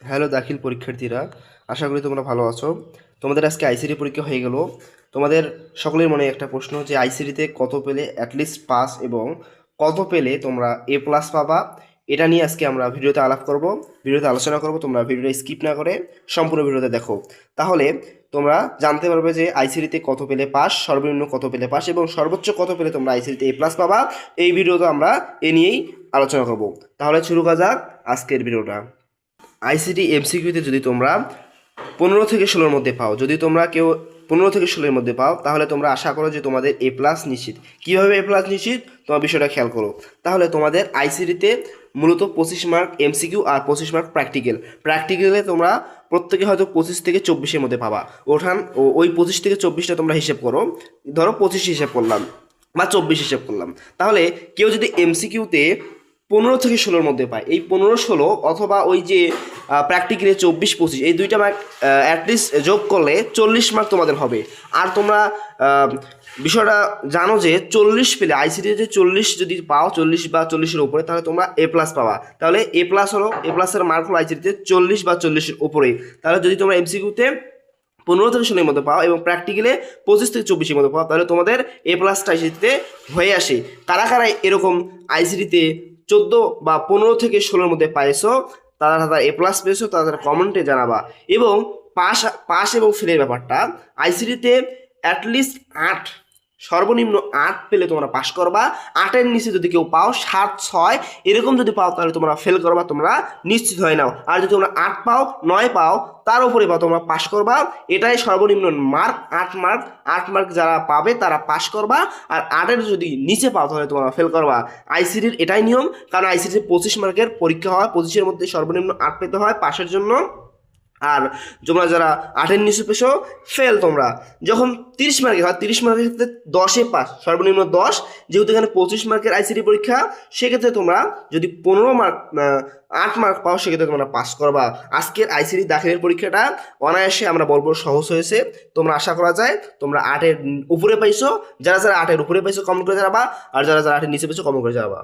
Hello দাখিল পরীক্ষার্থীরা, আশা করি তোমরা ভালো আছো। তোমাদের আজকে আইসিটি পরীক্ষা হয়ে গেল। তোমাদের সকলের মনে একটা প্রশ্ন যে আইসিটিতে কত পেলে অ্যাটলিস্ট পাস এবং কত পেলে তোমরা এ প্লাস পাবা, এটা নিয়ে আজকে আমরা ভিডিওতে ভিডিওতে আলোচনা করব। তোমরা ভিডিওটা স্কিপ না করে সম্পূর্ণ ভিডিওতে দেখো, তাহলে তোমরা জানতে পারবে যে আইসিটিতে কত পেলে পাস, সর্বনিম্ন কত পেলে পাস এবং সর্বোচ্চ কত পেলে তোমরা আইসিটিতে এ প্লাস পাবা। এই ভিডিওতে আমরা এ নিয়েই আলোচনা করব। তাহলে শুরু করা যাক আজকের ভিডিওটা। আইসিটি এমসিকিউতে যদি তোমরা 15 থেকে 16-র মধ্যে পাও, যদি তোমরা কেউ 15 থেকে 16-এর মধ্যে পাও, তাহলে তোমরা আশা করো যে তোমাদের এ প্লাস নিশ্চিত। কীভাবে এ প্লাস নিশ্চিত, তোমার বিষয়টা খেয়াল করো। তাহলে তোমাদের আইসিটিতে মূলত 25 মার্ক এমসিকিউ আর 25 মার্ক প্র্যাকটিক্যালে তোমরা প্রত্যেকে হয়তো 25 থেকে 24-এর মধ্যে পাবা। ওই 25 থেকে 24টা তোমরা হিসেব করো, ধরো 25 হিসেব করলাম বা 24 হিসেব করলাম। তাহলে কেউ যদি এমসিকিউতে 15 থেকে 16-র মধ্যে পায়, এই 15-16 অথবা ওই যে প্র্যাকটিক্যালি 24-25, এই দুইটা মার্ক অ্যাটলিস্ট যোগ করলে 40 মার্ক তোমাদের হবে। আর তোমরা বিষয়টা জানো যে 40 পেলে আইসিটিতে 40 যদি পাও, 40 বা 40-এর উপরে, তাহলে তোমরা এ প্লাস পাবা। তাহলে এ প্লাসের মার্ক হলো আইসিটিতে 40 বা 40-এর উপরে। তাহলে যদি তোমরা এমসিকিউতে 15 থেকে 16-এর মধ্যে পাও এবং প্র্যাকটিক্যালে 25 থেকে 24-এর মধ্যে পাও, তাহলে তোমাদের এ প্লাসটা আইসিটিতে হয়ে আসে। কারা কারা এরকম আইসিটিতে 14 বা 15 থেকে 16-এর মধ্যে পাইছো, তারা এ প্লাস পেয়েছো, তারা কমেন্টে জানাবা। এবং পাস এবং ফেলের ব্যাপারটা, আইসিটিতে অ্যাটলিস্ট 8, সর্বনিম্ন 8 পেলে তোমরা পাস করবা। 8-এর নিচে যদি কেউ পাও, 7, 6 এরকম যদি পাও, তাহলে তোমরা ফেল করবা, তোমরা নিশ্চিত হয়ে নাও। আর যদি তোমরা 8 পাও, 9 পাও, তার উপরে পাও, তোমরা পাস করবা। এটাই সর্বনিম্ন মার্ক, 8 মার্ক যারা পাবে তারা পাস করবা। আর 8-এর যদি নিচে পাও, তাহলে তোমরা ফেল করবা। আইসিটির এটাই নিয়ম, কারণ আইসিটিতে 25 মার্কের পরীক্ষা হয়, 25-এর মধ্যে সর্বনিম্ন 8 পেতে হয় পাসের জন্য। আর তোমরা যারা 8-এর নিচে পেছো, ফেল। তোমরা যখন 30 মার্কের হয়, 30 মার্কের ক্ষেত্রে 10-এ পাস, সর্বনিম্ন 10। যেহেতু এখানে 25 মার্কের আইসিটি পরীক্ষা, সেক্ষেত্রে তোমরা যদি 15 মার্ক 8 মার্ক পাও, সেক্ষেত্রে তোমরা পাস করবা। আজকের আইসিটি দাখিলের পরীক্ষাটা অনায়াসে আমরা বলবো সহজ হয়েছে। তোমরা আশা করা যায় তোমরা 8-এর উপরে পাইছো। যারা 8-এর উপরে পাইছো কমেন্ট করে জানাবা, আর যারা 8-এর নিচে পেয়েছো কমেন্ট করে জানাবা।